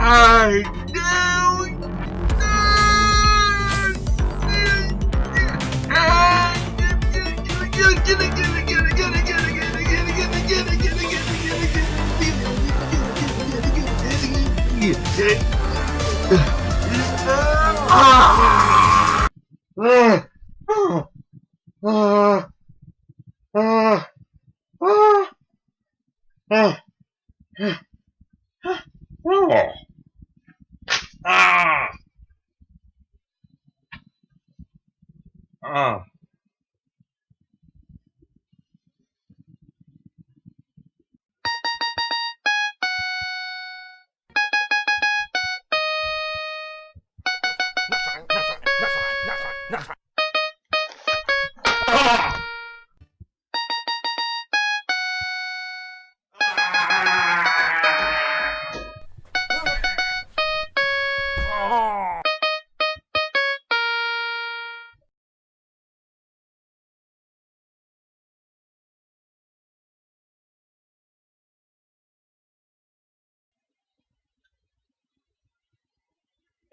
I do.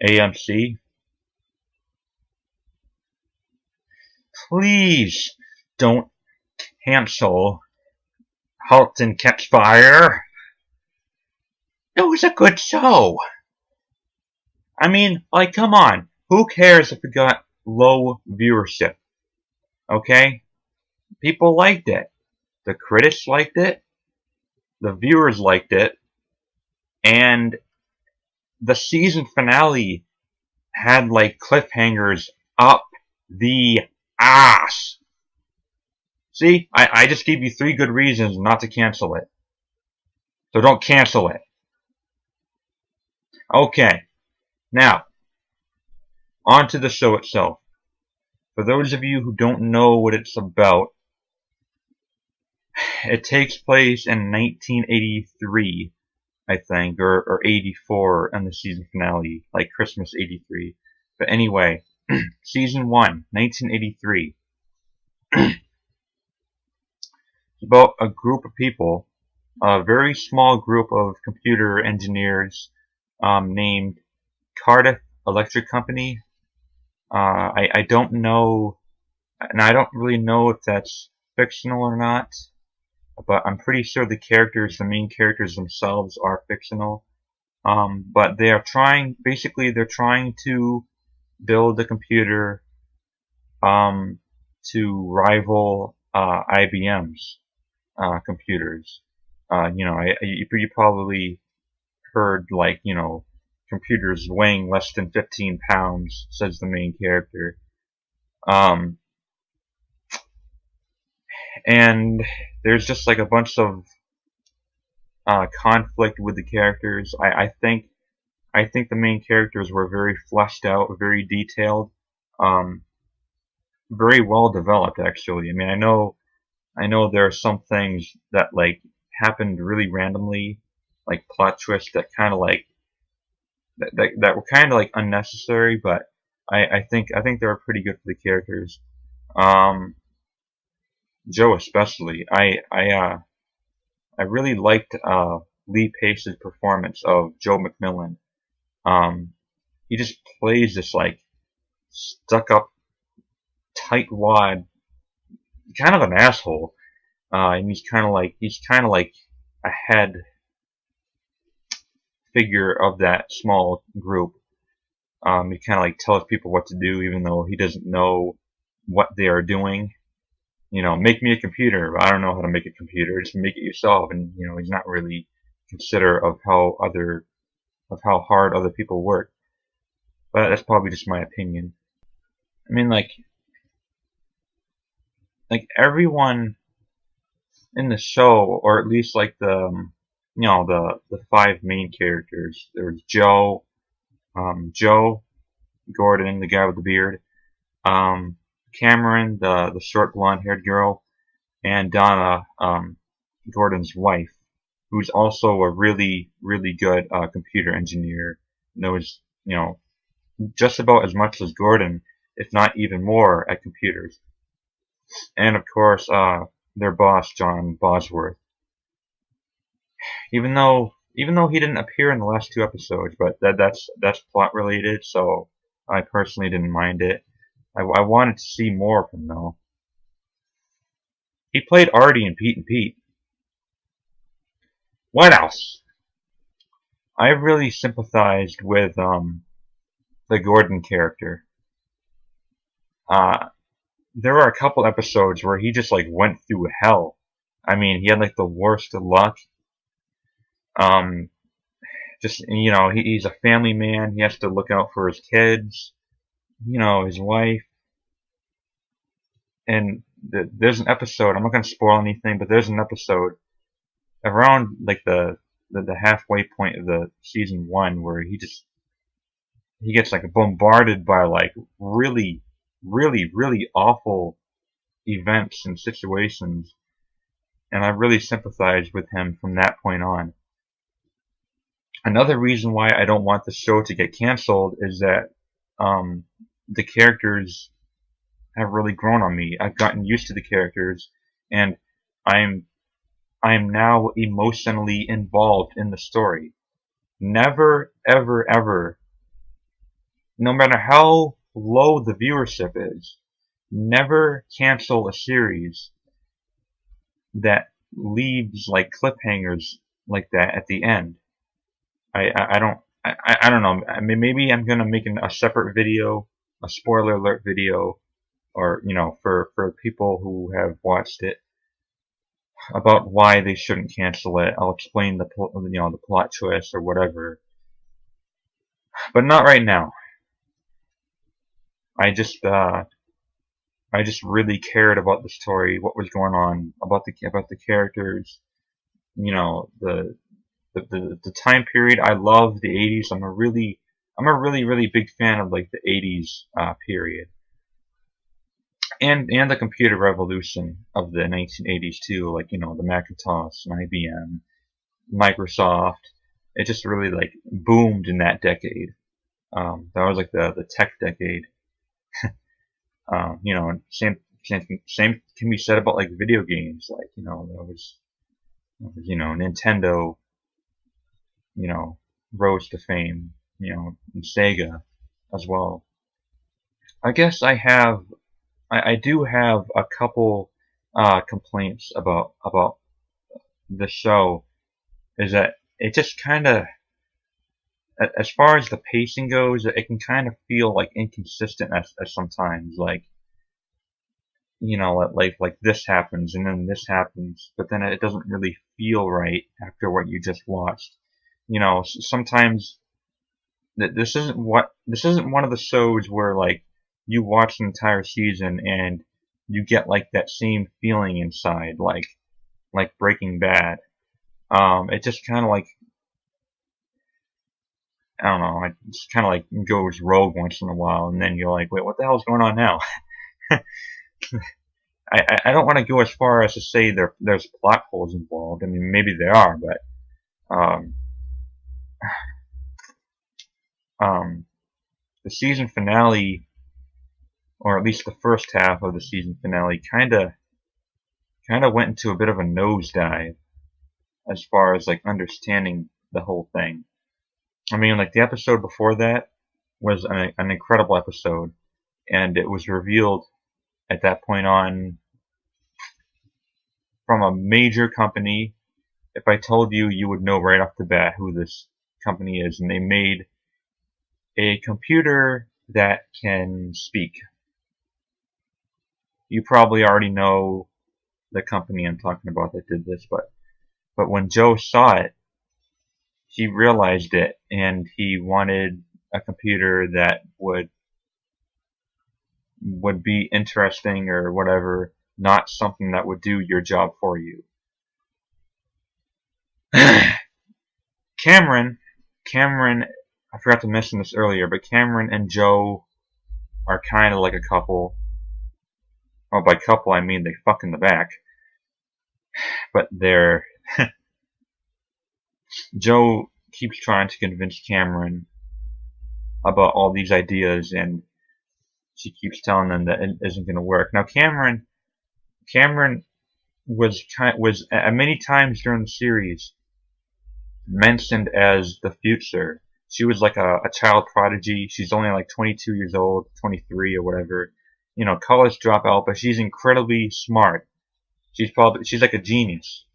AMC, please don't cancel Halt and Catch Fire. It was a good show. I mean, like, come on. Who cares if it got low viewership? Okay? People liked it. The critics liked it. The viewers liked it. And the season finale had, like, cliffhangers up the ass. See? I just gave you 3 good reasons not to cancel it. So don't cancel it. Okay. Now, on to the show itself. For those of you who don't know what it's about, it takes place in 1983, I think, or 84 in the season finale, like Christmas 83. But anyway, season 1, 1983. It's about a group of people, a very small group of computer engineers named Cardiff Electric Company. I don't know, and I don't really know if that's fictional or not, but I'm pretty sure the main characters themselves are fictional. But they are trying, basically they're trying to build a computer to rival IBM's computers. You probably heard, like, computers weighing less than 15 pounds, says the main character. And there's just like a bunch of conflict with the characters. I think the main characters were very fleshed out, very detailed, very well developed, actually. I mean, I know there are some things that, like, happened really randomly, like plot twists that kind of like that were kind of like unnecessary, but I think they were pretty good for the characters. Joe especially. I really liked Lee Pace's performance of Joe McMillan. He just plays this, like, stuck up, tightwad, kind of an asshole. And he's kind of like a head figure of that small group. He kind of like tells people what to do, even though he doesn't know what they are doing. Make me a computer. I don't know how to make a computer. Just make it yourself. And he's not really considerate of how hard other people work. But that's probably just my opinion. I mean, like everyone in the show, or at least like the 5 main characters. There was Joe, Gordon, the guy with the beard, Cameron, the short blonde-haired girl, and Donna, Gordon's wife, who's also a really, really good computer engineer. Knows, just about as much as Gordon, if not even more, at computers. And of course, their boss, John Bosworth. Even though even though he didn't appear in the last 2 episodes, but that's plot related, so I personally didn't mind it. I wanted to see more of him though. He played Artie in Pete and Pete. What else? I really sympathized with the Gordon character. Uh, there were a couple episodes where he just like went through hell. I mean, he had like the worst of luck. Um, just he's a family man. He has to look out for his kids, his wife. And there's an episode. I'm not gonna spoil anything, but there's an episode around like the halfway point of the season 1 where he gets like bombarded by like really, really, really awful events and situations, and I really sympathized with him from that point on. Another reason why I don't want the show to get canceled is that the characters have really grown on me. I've gotten used to the characters, and I'm now emotionally involved in the story. Never, ever, ever, no matter how low the viewership is, never cancel a series that leaves like cliffhangers like that at the end. I don't know. I mean, maybe I'm gonna make a separate video, a spoiler alert video, or for people who have watched it, about why they shouldn't cancel it. I'll explain the plot twist or whatever, but not right now. I just really cared about the story, what was going on, about the characters, the time period. I love the 80s. I'm a really really big fan of like the 80s period, and the computer revolution of the 1980s too, like the Macintosh and IBM, Microsoft. It just really like boomed in that decade. That was like the tech decade. Same can be said about like video games. Like there was Nintendo, rose to fame. And Sega as well. I guess I do have a couple complaints about the show. Is that it just kind of, as far as the pacing goes, it can kind of feel like inconsistent as sometimes, like like this happens and then this happens, but then it doesn't really feel right after what you just watched. Sometimes this isn't one of the shows where like you watch an entire season and you get like that same feeling inside, like Breaking Bad. It just kind of like, I don't know, it just kind of like goes rogue once in a while, and then you're like, wait, what the hell's going on now? I don't want to go as far as to say there's plot holes involved. I mean, maybe there are, but um, the season finale, or at least the first half of the season finale, kind of went into a bit of a nosedive as far as like understanding the whole thing. I mean, like the episode before that was an incredible episode, and it was revealed at that point on from a major company. If I told you, you would know right off the bat who this company is, and they made a computer that can speak. You probably already know the company I'm talking about that did this, but when Joe saw it, he realized it, and he wanted a computer that would be interesting or whatever, not something that would do your job for you. Cameron, I forgot to mention this earlier, but Cameron and Joe are kind of like a couple. Oh, by couple I mean they fuck in the back. But they're Joe keeps trying to convince Cameron about all these ideas, and she keeps telling them that it isn't going to work. Now Cameron was many times during the series mentioned as the future. She was like a child prodigy. She's only like 22 years old, 23 or whatever. You know, college dropout, but she's incredibly smart. She's like a genius.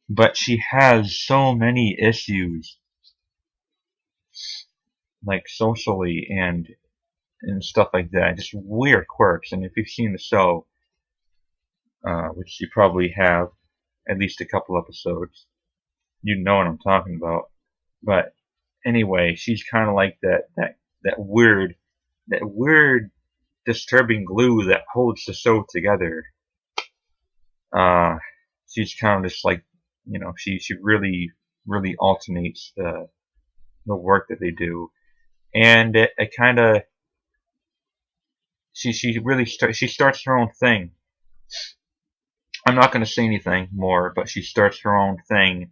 But she has so many issues, like socially and stuff like that. Just weird quirks. And if you've seen the show, which you probably have, at least a couple episodes, you know what I'm talking about. But anyway, she's kind of like that weird, disturbing glue that holds the show together. Uh, she's kind of just like, you know, she really alternates the work that they do, and it kind of she starts her own thing. I'm not going to say anything more, but she starts her own thing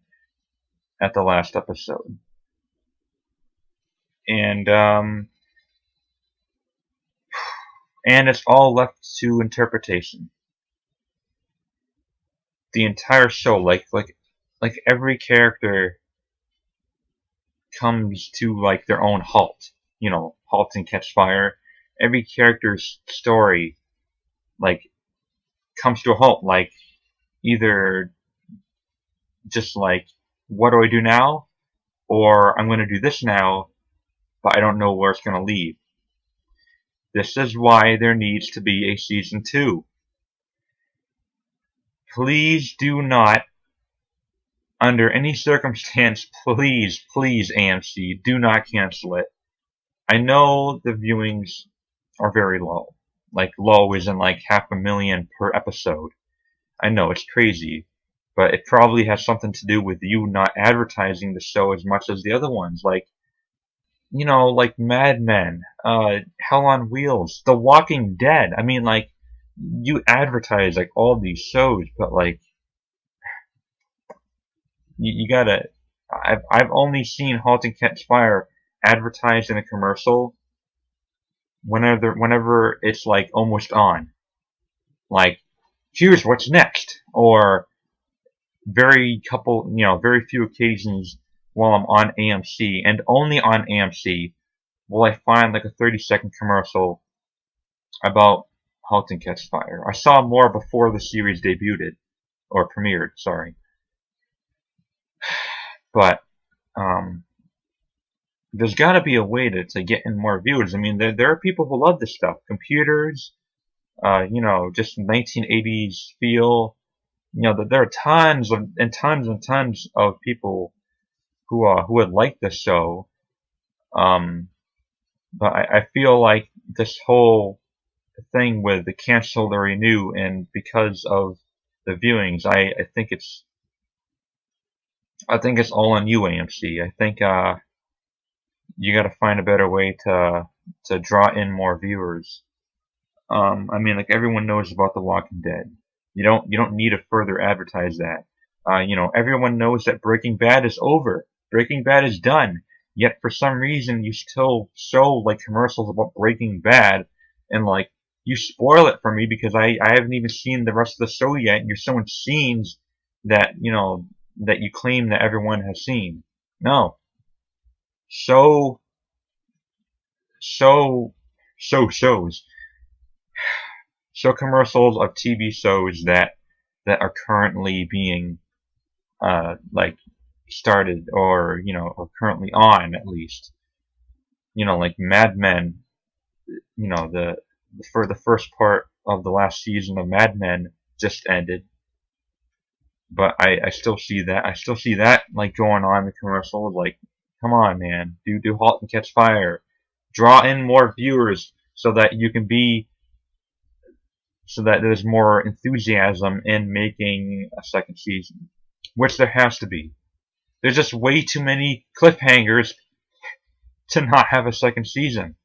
at the last episode, and it's all left to interpretation. The entire show, like every character comes to like their own halt. You know, halt and catch fire. Every character's story like comes to a halt. Like either just like, what do I do now? Or I'm going to do this now, but I don't know where it's going to lead. This is why there needs to be a season 2. Please do not, under any circumstance, please AMC, do not cancel it. I know the viewings are very low. Like low is in like 500,000 per episode. I know, it's crazy. But it probably has something to do with you not advertising the show as much as the other ones. Like, you know, like Mad Men, Hell on Wheels, The Walking Dead. I mean, like, you advertise like all these shows, but like, you gotta. I've only seen Halt and Catch Fire advertised in a commercial whenever it's like almost on. Like, here's what's next, or very few occasions while I'm on AMC, and only on AMC will I find like a 30-second commercial about Halt and Catch Fire. I saw more before the series debuted, or premiered, sorry. But, there's gotta be a way to get in more viewers. I mean, there are people who love this stuff. Computers, just 1980s feel. You know, there are tons and tons of people who would like the show. But I feel like this whole thing with the cancel or renew, and because of the viewings, I think it's all on you, AMC. I think you got to find a better way to draw in more viewers. I mean, like everyone knows about The Walking Dead. You don't need to further advertise that. Everyone knows that Breaking Bad is over. Breaking Bad is done. Yet for some reason you still show like commercials about Breaking Bad, and like you spoil it for me because I haven't even seen the rest of the show yet, and you're showing scenes that that you claim that everyone has seen. No. Show shows. Show commercials of TV shows that are currently being like started, or or currently on, at least. Like Mad Men. For the first part of the last season of Mad Men just ended, but I still see that. I still see that like going on in the commercials. Like, come on, man, do Halt and Catch Fire, draw in more viewers so that you can be, so that there's more enthusiasm in making a second season, which there has to be. There's just way too many cliffhangers to not have a second season.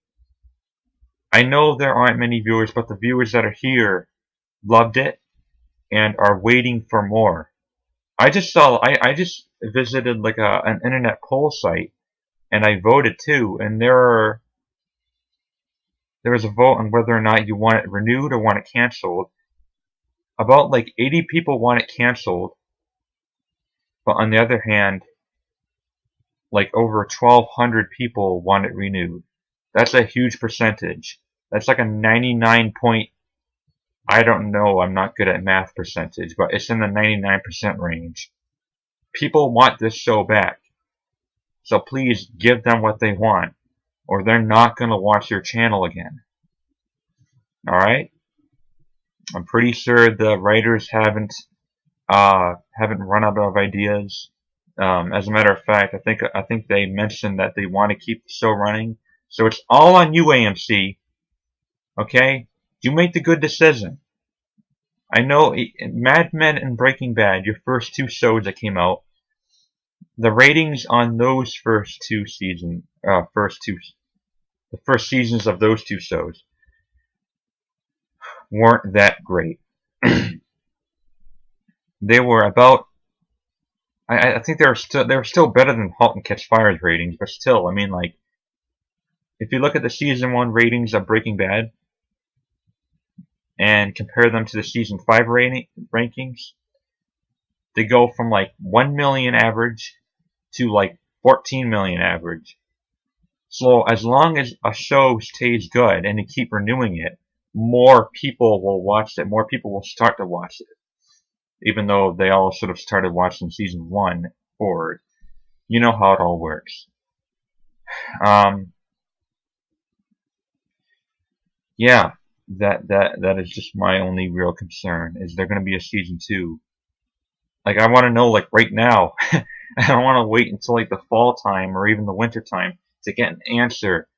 I know there aren't many viewers, but the viewers that are here loved it and are waiting for more. I just visited like an internet poll site, and I voted too, and there was a vote on whether or not you want it renewed or want it canceled. About like 80 people want it canceled, But on the other hand, like over 1,200 people want it renewed. That's a huge percentage. That's like a 99 point, I don't know, I'm not good at math percentage, but it's in the 99% range. People want this show back. So please give them what they want, or they're not going to watch your channel again. Alright? I'm pretty sure the writers haven't run out of ideas. As a matter of fact, I think they mentioned that they want to keep the show running. So it's all on you, AMC. Okay? You make the good decision. I know Mad Men and Breaking Bad, your first two shows that came out, the ratings on those the first seasons of those two shows weren't that great. They were about, I think they were still better than *Halt and Catch Fire's ratings, but still, I mean, like, if you look at the season 1 ratings of Breaking Bad and compare them to the season 5 rankings, they go from like 1 million average to like 14 million average. So as long as a show stays good and they keep renewing it, more people will watch it. More people will start to watch it, even though they all sort of started watching season 1 forward. You know how it all works. Yeah, that is just my only real concern. Is there going to be a season 2? Like, I want to know, like, right now. I don't want to wait until like the fall time or even the winter time to get an answer.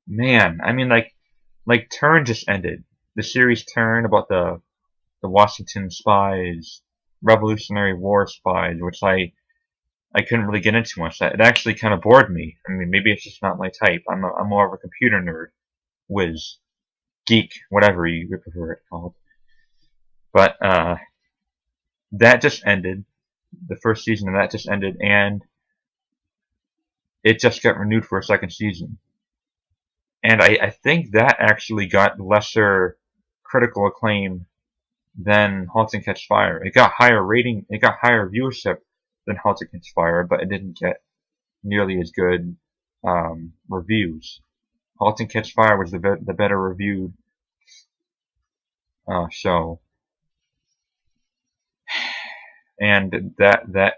Man, I mean, like Turn just ended. The series Turn about the Washington spies, Revolutionary War spies, which I couldn't really get into much. It actually kind of bored me. I mean, maybe it's just not my type. I'm more of a computer nerd, whiz, geek, whatever you prefer it called. But that just ended. The first season of that just ended, and it just got renewed for a second season. And I think that actually got lesser critical acclaim than *Halt and Catch Fire*. It got higher rating, it got higher viewership than *Halt and Catch Fire*, but it didn't get nearly as good reviews. *Halt and Catch Fire* was the better reviewed show, and that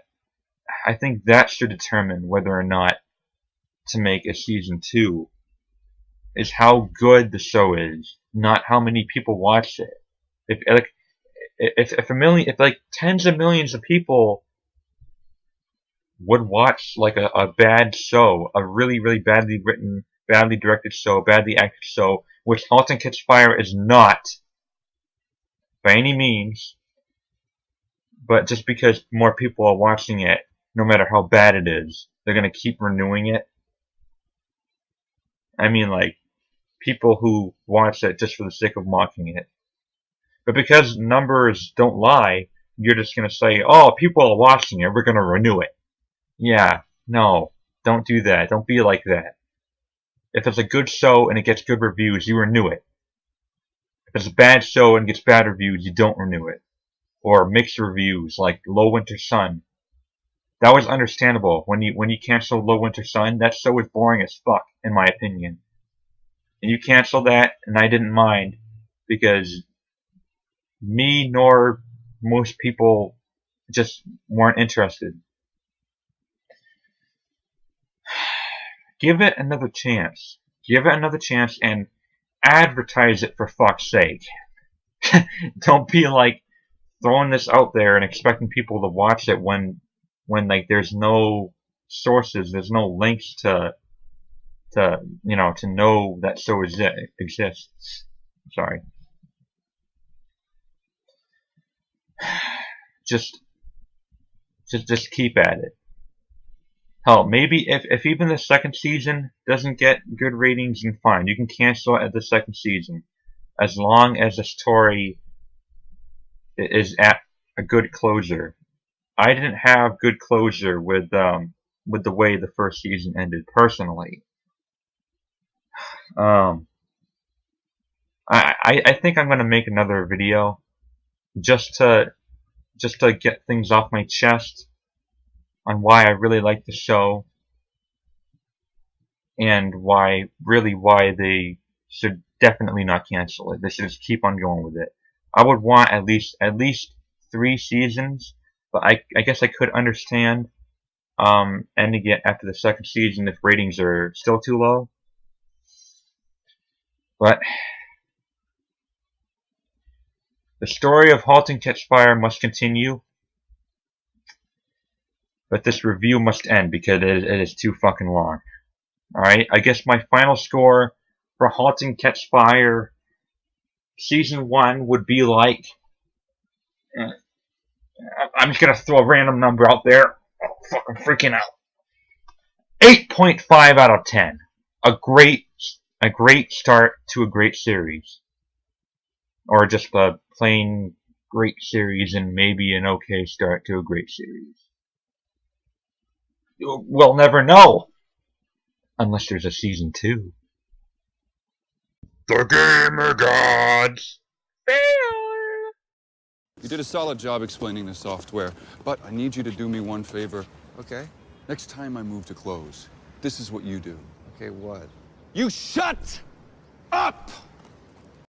I think that should determine whether or not to make a season 2. Is how good the show is, not how many people watch it. If like tens of millions of people would watch like a bad show, a really, really badly written, badly directed show, badly acted show, which *Halt and Catch Fire* is not by any means, but just because more people are watching it, no matter how bad it is, they're gonna keep renewing it. I mean, like, people who watch it just for the sake of mocking it. But because numbers don't lie, you're just going to say, oh, people are watching it, we're going to renew it. Yeah, no, don't do that. Don't be like that. If it's a good show and it gets good reviews, you renew it. If it's a bad show and gets bad reviews, you don't renew it. Or mixed reviews, like Low Winter Sun. That was understandable. When you canceled Low Winter Sun, that show was boring as fuck, in my opinion. And you canceled that, and I didn't mind, because me nor most people just weren't interested. Give it another chance. Give it another chance and advertise it, for fuck's sake. Don't be like throwing this out there and expecting people to watch it when like there's no sources, there's no links to know that show exists. Sorry. Just keep at it. Hell, maybe if even the second season doesn't get good ratings, then fine. You can cancel it at the second season, as long as the story is at a good closure. I didn't have good closure with the way the first season ended, personally. I think I'm gonna make another video just to get things off my chest. on why I really like the show and why they should definitely not cancel it. They should just keep on going with it. I would want at least 3 seasons, but I guess I could understand ending it after the 2nd season if ratings are still too low. But the story of Halt and Catch Fire must continue. But this review must end because it is too fucking long. Alright, I guess my final score for Halt and Catch Fire Season 1 would be like... I'm just gonna throw a random number out there. I'm fucking freaking out. 8.5 out of 10. A great start to a great series. Or just a plain great series and maybe an okay start to a great series. We'll never know. Unless there's a season 2. The Gamer Gods fail! You did a solid job explaining the software, but I need you to do me one favor. Okay. Next time I move to close, this is what you do. Okay, what? You shut up!